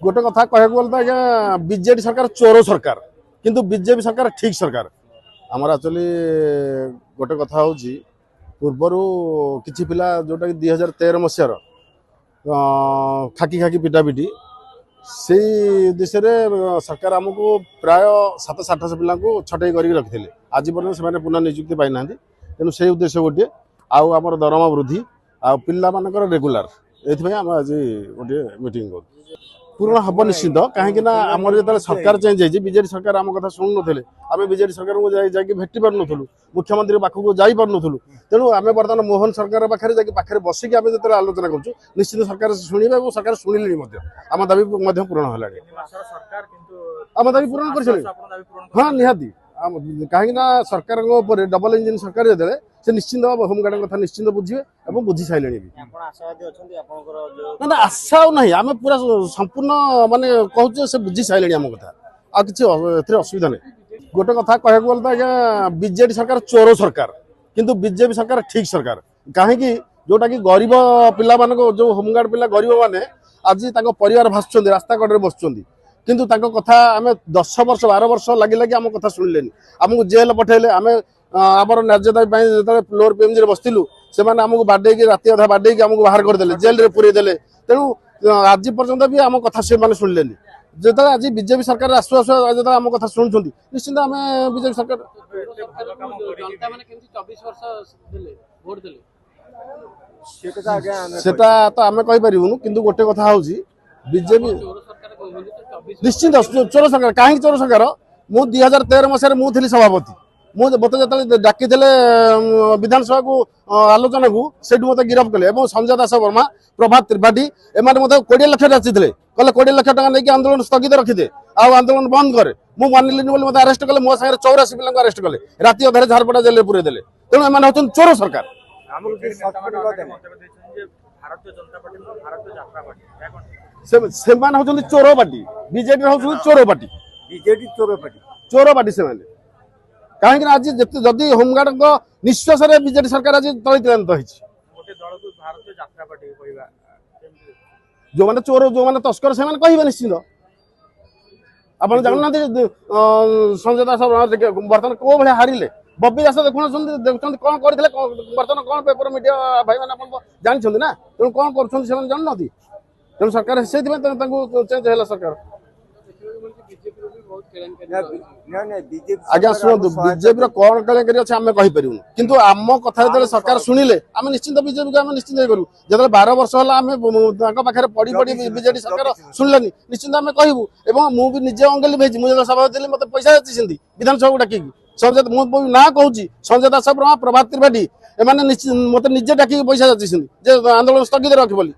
गोटे कथा कह आज्ञा बीजेडी सरकार चोर सरकार किंतु बीजेपी सरकार ठीक सरकार आमर एक्चुअली गोटे कथा हूँ पूर्वर किसी पिला जोटा कि 2013 मसीहार खाकी खाकी पिटापिटी से उद्देश्य सरकार आमको प्राय 700-800 पिला छटई कर रखी आज पर्यटन से पुनः निजुक्ति पाई ना तेणु से उद्देश्य गोटे आमर दरमा वृद्धि आ पिला मानकर रेगुलर ये आम आज गोटे मीटिंग कर पूर्ण हम निश्चित कहीं आमर जो सरकार चेंज हो बीजेडी सरकार आम कथा शुणु ना आम बीजेडी सरकार को जाकि भेटी पार नु मुख्यमंत्री पाखक जाई पार नु तेणु आम बर्तमान मोहन सरकार पाखे बसिक आम जो आलोचना करूँ निश्चित सरकार शुणे और सरकार शुणिले आम दाबी पूरण है आम दाबी पूरण कर हाँ निहाती कहीं सरकार डबल इंजिन सरकार जो से निश्चिंत होमगार्ड कथा निश्चिंत बुझे और बुझी सारे ना आशा ना आम पूरा संपूर्ण माने कहूँ से बुझी सारे आम कथा आ कि असुविधा नहीं गोटे कथा कह आज्ञा बीजेडी सरकार चोर सरकार किंतु बीजेपी सरकार ठीक सरकार कहीं जोटा कि गरीब पिला जो होमगार्ड पिला गरीब मैंने आज परिवार भाषुंट रास्ता कड़े बसुँच किंतु कथा आम 10 वर्ष 12 वर्ष लगे लगे आम कथा शुणिले आमको जेल पठेले आम आमर न्याय दाबी जो फ्लोर पीएमजी बसलु से आमको बाडे राति अधा बाडे आमको बाहर करदे जेल रे पूरे देले तेणु आज पर्यंत भी आम कथा से शुणिले जो आज बीजेपी सरकार आसु आसु जो आम कथा शुणुंट निश्चिंत आम बीजेपी सरकार सेटा तो आम कहींपारूँ किंतु गोटे कथा हूँ बीजेपी निश्चिंत चोर सरकार कहीं चोर सरकार मु 2013 मसीह मुझे सभापति मुझे जो डाकी विधानसभा को आलोचना को से मत गिरफ्त कले संजय दास वर्मा प्रभात त्रिपाठी एम 20 लाख जाचिले कहले 20 लाख टका नहीं आंदोलन स्थगित रखिदे आंदोलन बंद करे मुझे मानिलिनी बोली मत अरेस्ट कले मो सागर 84 पिला अरेस्ट कले राति अधारे झारपड़ा जेल पूरे देले तेणु एम हूँ चोर सरकार से हूँ चोर पार्टी बीजेडी हूँ चोर पार्टी बीजेडी चोर पार्टी से कहीं आज जदि होमगार्ड निश्वास बीजेडी सरकार आज तलित जो मैंने चोर जो मैंने तस्कर से कहे निश्चित आप जानना संजय दास बर्तमान कौ भाई हारिले बब्बी दास देखुना देखते कौन करते बर्तमान कौन पेपर मीडिया भाई मैंने जानते ना तेणु कौन कर जानना तेणु सरकार से चेंज है सरकार आज्ञा शुणु बीजेपी कौन केलेंकरी अच्छे आम कहीपर किंतु आम कथा जो सरकार शुणिले आम निश्चिंत बीजेपी को आम निश्चिंत करूँ जो 12 वर्ष है आम पाखे पढ़ी पढ़ी बीजेडी सरकार शुणिले निश्चिंत आम कहूँ और मुझे निजे अंगली भेजी मुझे सभापति देली मत पैसा जाती विधानसभा को डाक संजय मुझे ना कहूँ संजय दास प्रभात त्रिपाठी एम मत निजे डाक पैसा जाती आंदोलन स्थगित रख बोली